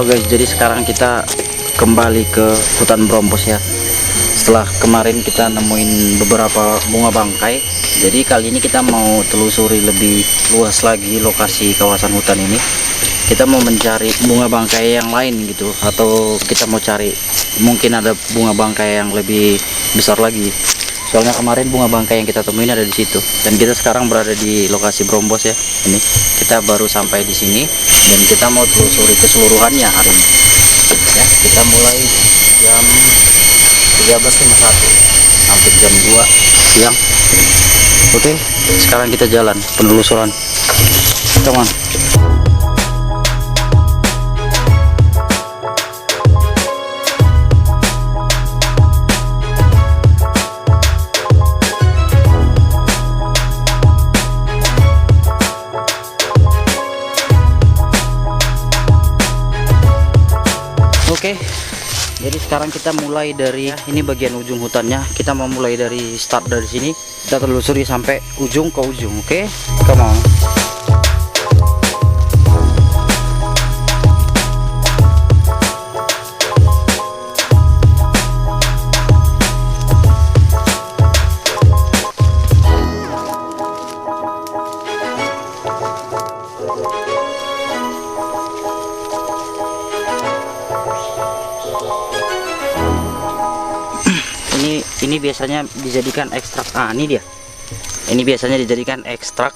Halo guys, jadi sekarang kita kembali ke hutan Brompos ya. Setelah kemarin kita nemuin beberapa bunga bangkai, jadi kali ini kita mau telusuri lebih luas lagi lokasi kawasan hutan ini. Kita mau mencari bunga bangkai yang lain gitu, atau kita mau cari mungkin ada bunga bangkai yang lebih besar lagi. Soalnya kemarin bunga bangkai yang kita temuin ada di situ, dan kita sekarang berada di lokasi Brompos ya. Ini kita baru sampai di sini dan kita mau telusuri keseluruhannya hari ini. Ya, kita mulai jam 13.51 sampai jam 2 siang. Oke, sekarang kita jalan penelusuran. Come on. Oke, jadi sekarang kita mulai dari ini bagian ujung hutannya. Kita mau mulai dari start dari sini, kita telusuri sampai ujung ke ujung. Oke, come on. Ini biasanya dijadikan ekstrak. Ini dia. Ini biasanya dijadikan ekstrak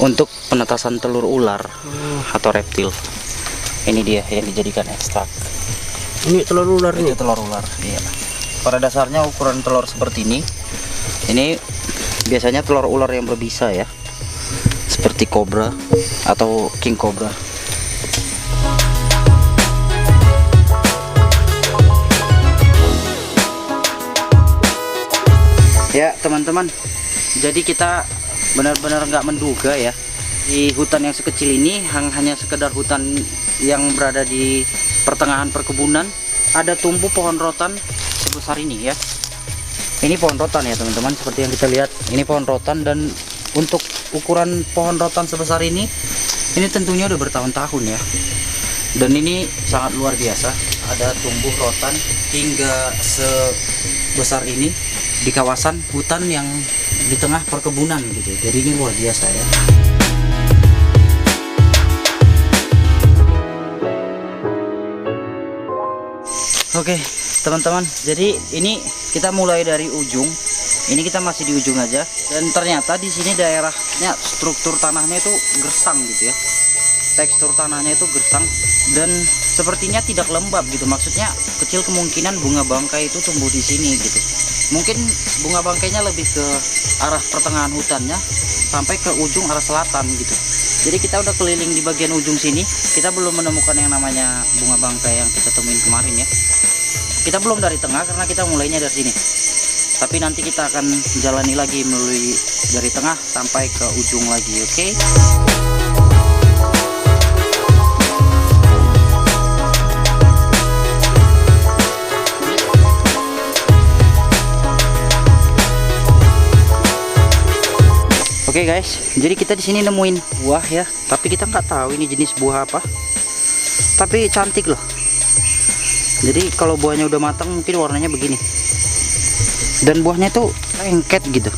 untuk penetasan telur ular atau reptil. Ini dia yang dijadikan ekstrak. Ini telur ular ini. Telur ular. Iya. Pada dasarnya ukuran telur seperti ini. Ini biasanya telur ular yang berbisa ya. Seperti kobra atau king cobra. Ya teman-teman, jadi kita benar-benar nggak menduga ya, di hutan yang sekecil ini hanya sekedar hutan yang berada di pertengahan perkebunan, ada tumbuh pohon rotan sebesar ini ya. Ini pohon rotan ya teman-teman, seperti yang kita lihat ini pohon rotan, dan untuk ukuran pohon rotan sebesar ini tentunya udah bertahun-tahun ya. Dan ini sangat luar biasa, ada tumbuh rotan hingga sebesar ini di kawasan hutan yang di tengah perkebunan gitu. Jadi ini luar biasa ya. Oke teman-teman, jadi ini kita mulai dari ujung. Ini kita masih di ujung aja, dan ternyata di sini daerahnya struktur tanahnya itu gersang gitu ya. Tekstur tanahnya itu gersang dan sepertinya tidak lembab gitu. Maksudnya kecil kemungkinan bunga bangkai itu tumbuh di sini gitu. Mungkin bunga bangkainya lebih ke arah pertengahan hutannya sampai ke ujung arah selatan gitu. Jadi kita udah keliling di bagian ujung sini, kita belum menemukan yang namanya bunga bangkai yang kita temuin kemarin ya. Kita belum dari tengah karena kita mulainya dari sini. Tapi nanti kita akan jalani lagi melalui dari tengah sampai ke ujung lagi, oke? Oke guys, jadi kita di sini nemuin buah ya, tapi kita nggak tahu ini jenis buah apa. Tapi cantik loh. Jadi kalau buahnya udah matang mungkin warnanya begini. Dan buahnya tuh lengket gitu.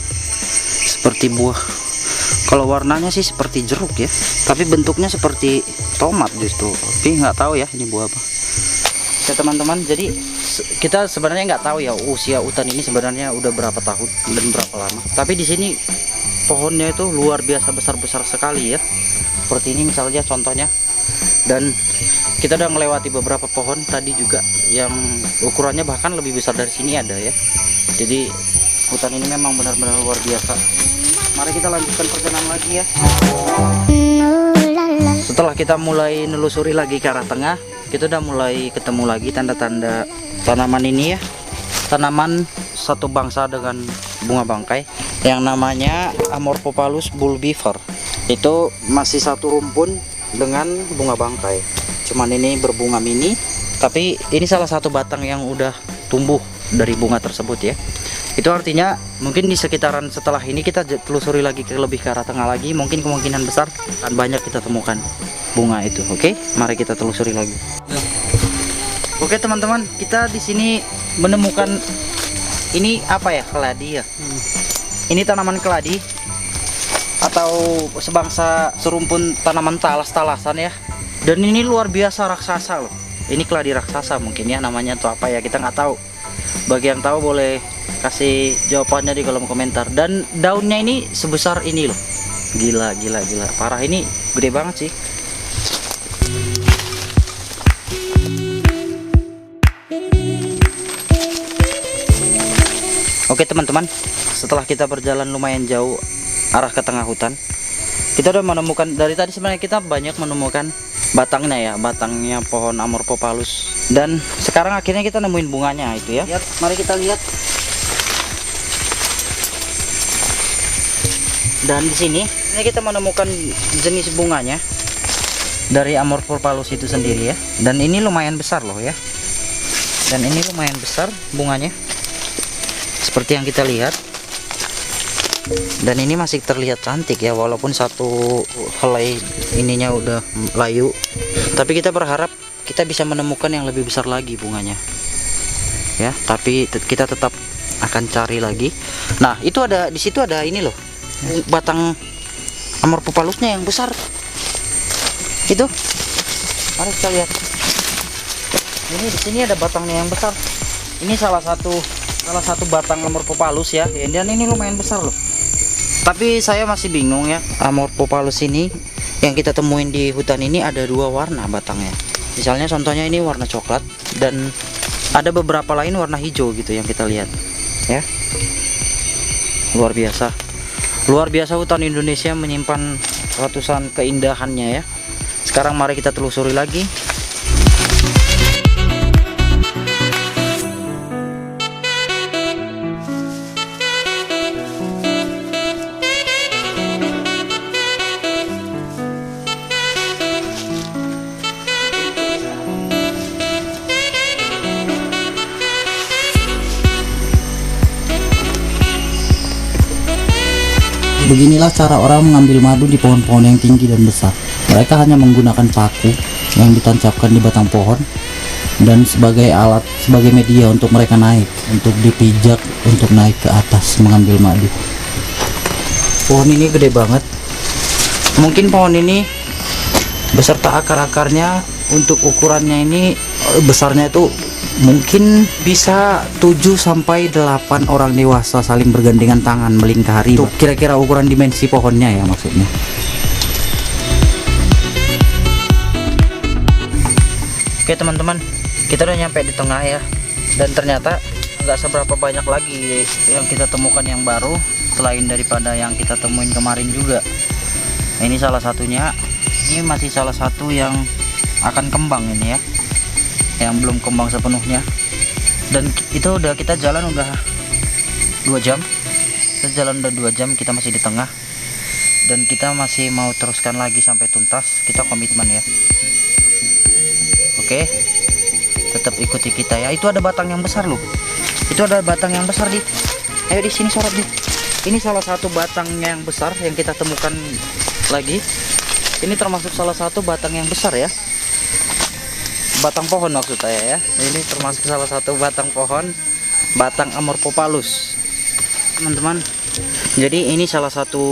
Seperti buah. Kalau warnanya sih seperti jeruk ya, tapi bentuknya seperti tomat justru. Tapi nggak tahu ya ini buah apa. Ya teman-teman, jadi kita sebenarnya nggak tahu ya usia hutan ini sebenarnya udah berapa tahun dan berapa lama. Tapi di sini pohonnya itu luar biasa besar-besar sekali ya, seperti ini misalnya contohnya. Dan kita udah melewati beberapa pohon tadi juga yang ukurannya bahkan lebih besar dari sini ada ya. Jadi hutan ini memang benar-benar luar biasa. Mari kita lanjutkan perjalanan lagi ya. Setelah kita mulai nelusuri lagi ke arah tengah, kita udah mulai ketemu lagi tanda-tanda tanaman ini ya. Tanaman satu bangsa dengan bunga bangkai yang namanya Amorphophallus bulbifer. Itu masih satu rumpun dengan bunga bangkai, cuman ini berbunga mini, tapi ini salah satu batang yang udah tumbuh dari bunga tersebut ya. Itu artinya mungkin di sekitaran setelah ini kita telusuri lagi lebih ke arah tengah lagi, mungkin kemungkinan besar akan banyak kita temukan bunga itu. Oke, mari kita telusuri lagi. Oke teman-teman, kita di sini menemukan ini apa ya, keladi ya. Ini tanaman keladi atau sebangsa serumpun tanaman talas-talasan ya. Dan ini luar biasa raksasa loh. Ini keladi raksasa mungkin ya namanya, atau apa ya, kita nggak tahu. Bagi yang tahu boleh kasih jawabannya di kolom komentar. Dan daunnya ini sebesar ini loh. Gila, parah, ini gede banget sih. Oke teman-teman, setelah kita berjalan lumayan jauh arah ke tengah hutan, kita udah menemukan, dari tadi sebenarnya kita banyak menemukan batangnya ya, batangnya pohon Amorphophallus. Dan sekarang akhirnya kita nemuin bunganya itu ya. Mari kita lihat. Dan di sini ini kita menemukan jenis bunganya dari Amorphophallus itu sendiri ya. Dan ini lumayan besar loh ya. Dan ini lumayan besar bunganya, seperti yang kita lihat. Dan ini masih terlihat cantik ya, walaupun satu helai ininya udah layu. Tapi kita berharap kita bisa menemukan yang lebih besar lagi bunganya ya. Tapi kita tetap akan cari lagi. Nah itu ada, di situ ada ini loh, batang Amorphophallusnya yang besar itu. Mari kita lihat. Ini di sini ada batangnya yang besar. Ini salah satu batang Amorphophallus ya. Dan ini lumayan besar loh. Tapi saya masih bingung ya, Amorphophallus ini yang kita temuin di hutan ini ada dua warna batangnya. Misalnya contohnya ini warna coklat, dan ada beberapa lain warna hijau gitu yang kita lihat ya. Luar biasa hutan Indonesia menyimpan ratusan keindahannya ya. Sekarang mari kita telusuri lagi. Beginilah cara orang mengambil madu di pohon-pohon yang tinggi dan besar. Mereka hanya menggunakan paku yang ditancapkan di batang pohon dan sebagai alat, sebagai media untuk mereka naik, untuk dipijak, untuk naik ke atas mengambil madu. Pohon ini gede banget. Mungkin pohon ini beserta akar-akarnya, untuk ukurannya ini besarnya itu mungkin bisa 7-8 orang dewasa saling bergandengan tangan melingkari. Itu kira-kira ukuran dimensi pohonnya ya maksudnya. Oke teman-teman, kita udah nyampe di tengah ya. Dan ternyata nggak seberapa banyak lagi yang kita temukan yang baru, selain daripada yang kita temuin kemarin juga. Nah, ini salah satunya. Ini masih salah satu yang akan kembang ini ya, yang belum kembang sepenuhnya. Dan itu udah kita jalan udah 2 jam. Kita jalan udah 2 jam, kita masih di tengah. Dan kita masih mau teruskan lagi sampai tuntas. Kita komitmen ya. Oke, tetap ikuti kita ya. Itu ada batang yang besar loh. Itu ada batang yang besar di. Ayo di sini sorot di. Ini salah satu batang yang besar yang kita temukan lagi. Ini termasuk salah satu batang yang besar ya. Batang pohon maksud saya ya. Ini termasuk salah satu batang pohon, batang Amorphophallus teman-teman. Jadi ini salah satu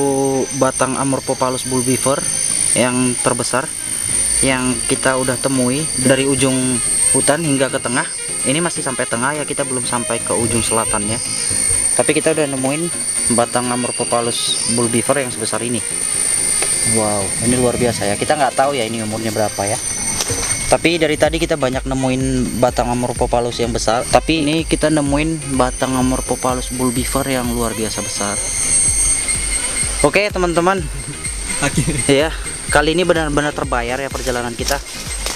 batang Amorphophallus bulbifer yang terbesar yang kita udah temui dari ujung hutan hingga ke tengah. Ini masih sampai tengah ya, kita belum sampai ke ujung selatannya. Tapi kita udah nemuin batang Amorphophallus bulbifer yang sebesar ini. Wow, ini luar biasa ya. Kita nggak tahu ya ini umurnya berapa ya. Tapi dari tadi kita banyak nemuin batang Amorphophallus yang besar. Tapi ini kita nemuin batang Amorphophallus bulbifer yang luar biasa besar. Oke teman-teman. Ya, kali ini benar-benar terbayar ya perjalanan kita.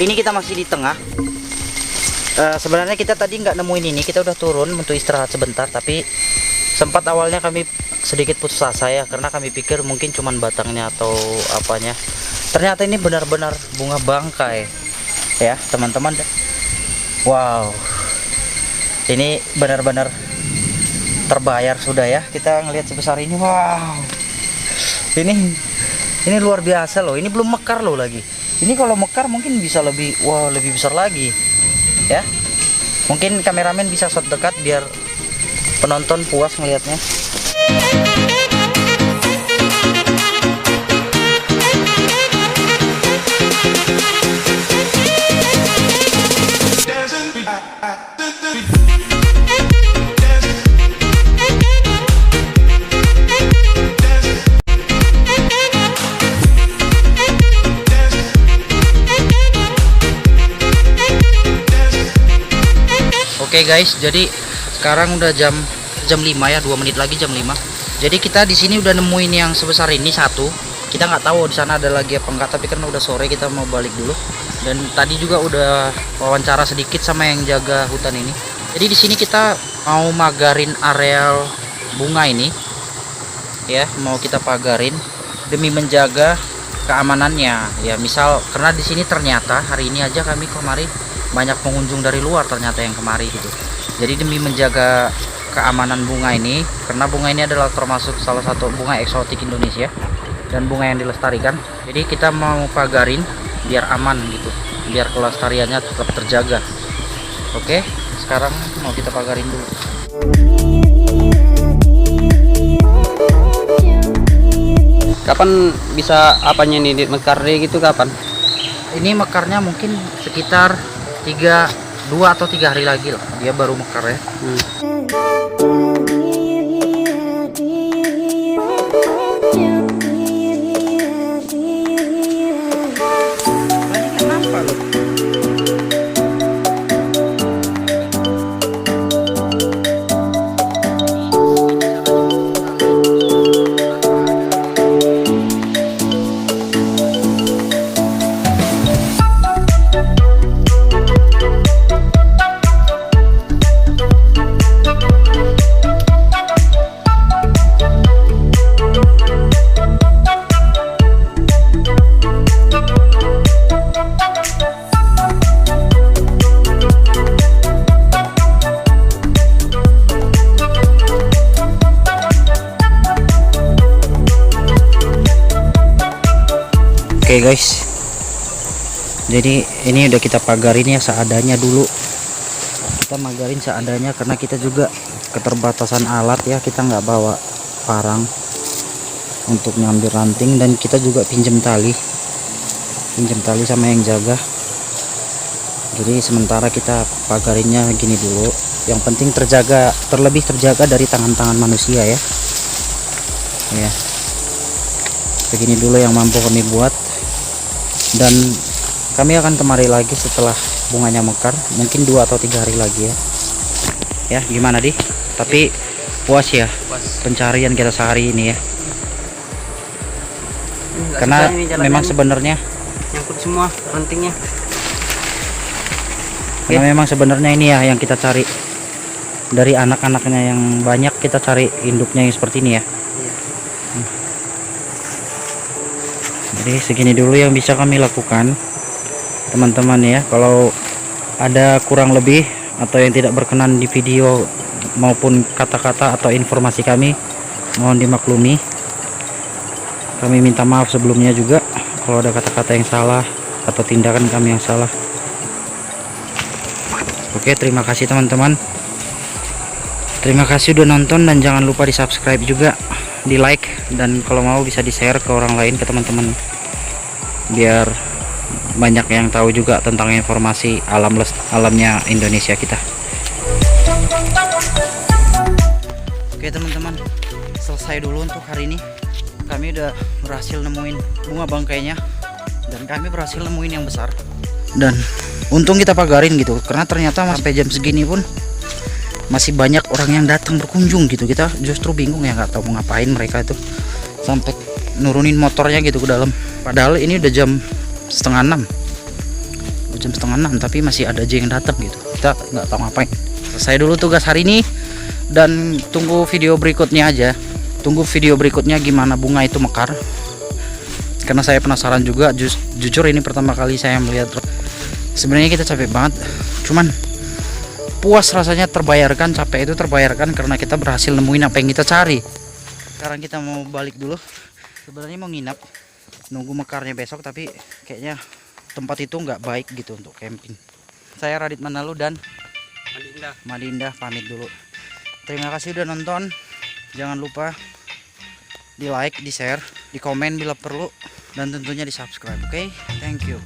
Ini kita masih di tengah. Sebenarnya kita tadi nggak nemuin ini. Kita udah turun untuk istirahat sebentar. Tapi sempat awalnya kami sedikit putus asa ya, karena kami pikir mungkin cuman batangnya atau apanya. Ternyata ini benar-benar bunga bangkai ya teman-teman. Wow, ini benar-benar terbayar sudah ya, kita ngelihat sebesar ini. Wow, ini luar biasa loh. Ini belum mekar loh lagi. Ini kalau mekar mungkin bisa lebih, wow, lebih besar lagi ya. Mungkin kameramen bisa shot dekat biar penonton puas ngelihatnya. Oke guys, jadi sekarang udah jam 5 ya, 2 menit lagi jam 5. Jadi kita di sini udah nemuin yang sebesar ini satu. Kita nggak tahu di sana ada lagi apa enggak, tapi karena udah sore kita mau balik dulu. Dan tadi juga udah wawancara sedikit sama yang jaga hutan ini. Jadi di sini kita mau magarin areal bunga ini. Ya, mau kita pagarin demi menjaga keamanannya. Ya, misal karena di sini ternyata hari ini aja kami kemari banyak pengunjung dari luar ternyata yang kemari gitu. Jadi demi menjaga keamanan bunga ini, karena bunga ini adalah termasuk salah satu bunga eksotik Indonesia dan bunga yang dilestarikan. Jadi kita mau pagarin biar aman gitu, biar kelestariannya tetap terjaga. Oke, sekarang mau kita pagarin dulu. Kapan bisa apanya nih mekarnya gitu kapan? Ini mekarnya mungkin sekitar 2 atau 3 hari lagi lah dia baru mekar ya. Kenapa loh? Oke guys, jadi ini udah kita pagarin ya seadanya dulu. Kita magarin seadanya karena kita juga keterbatasan alat ya, kita nggak bawa parang untuk ngambil ranting, dan kita juga pinjam tali sama yang jaga. Jadi sementara kita pagarinnya gini dulu. Yang penting terlebih terjaga dari tangan-tangan manusia ya. Ya, begini dulu yang mampu kami buat. Dan kami akan kemari lagi setelah bunganya mekar, mungkin 2 atau 3 hari lagi ya. Ya gimana Di? Tapi puas ya pencarian kita sehari ini ya. Karena memang sebenarnya nyangkut semua rantingnya. Karena memang sebenarnya ini ya yang kita cari dari anak-anaknya yang banyak, kita cari induknya yang seperti ini ya. Jadi segini dulu yang bisa kami lakukan teman-teman ya. Kalau ada kurang lebih atau yang tidak berkenan di video maupun kata-kata atau informasi kami, mohon dimaklumi. Kami minta maaf sebelumnya juga kalau ada kata-kata yang salah atau tindakan kami yang salah. Oke, terima kasih teman-teman. Terima kasih udah nonton, dan jangan lupa di subscribe juga, di like, dan kalau mau bisa di share ke orang lain, ke teman-teman, biar banyak yang tahu juga tentang informasi alamnya Indonesia kita. Oke teman-teman, selesai dulu untuk hari ini. Kami udah berhasil nemuin bunga bangkainya, dan kami berhasil nemuin yang besar, dan untung kita pagarin gitu, karena ternyata sampai jam segini pun masih banyak orang yang datang berkunjung gitu. Kita justru bingung ya, nggak tahu mau ngapain mereka itu sampai nurunin motornya gitu ke dalam. Padahal ini udah jam setengah 6, tapi masih ada aja yang datang gitu. Kita nggak tahu ngapain. Selesai dulu tugas hari ini, dan tunggu video berikutnya aja. Tunggu video berikutnya gimana bunga itu mekar, karena saya penasaran juga. Jujur ini pertama kali saya melihat. Sebenarnya kita capek banget, cuman puas rasanya, terbayarkan. Capek itu terbayarkan karena kita berhasil nemuin apa yang kita cari. Sekarang kita mau balik dulu. Sebenarnya mau nginap nunggu mekarnya besok, tapi kayaknya tempat itu nggak baik gitu untuk camping. Saya Radit Manalu, dan Madinda. Madinda pamit dulu. Terima kasih udah nonton. Jangan lupa di like, di share, di komen bila perlu, dan tentunya di subscribe. Oke, thank you.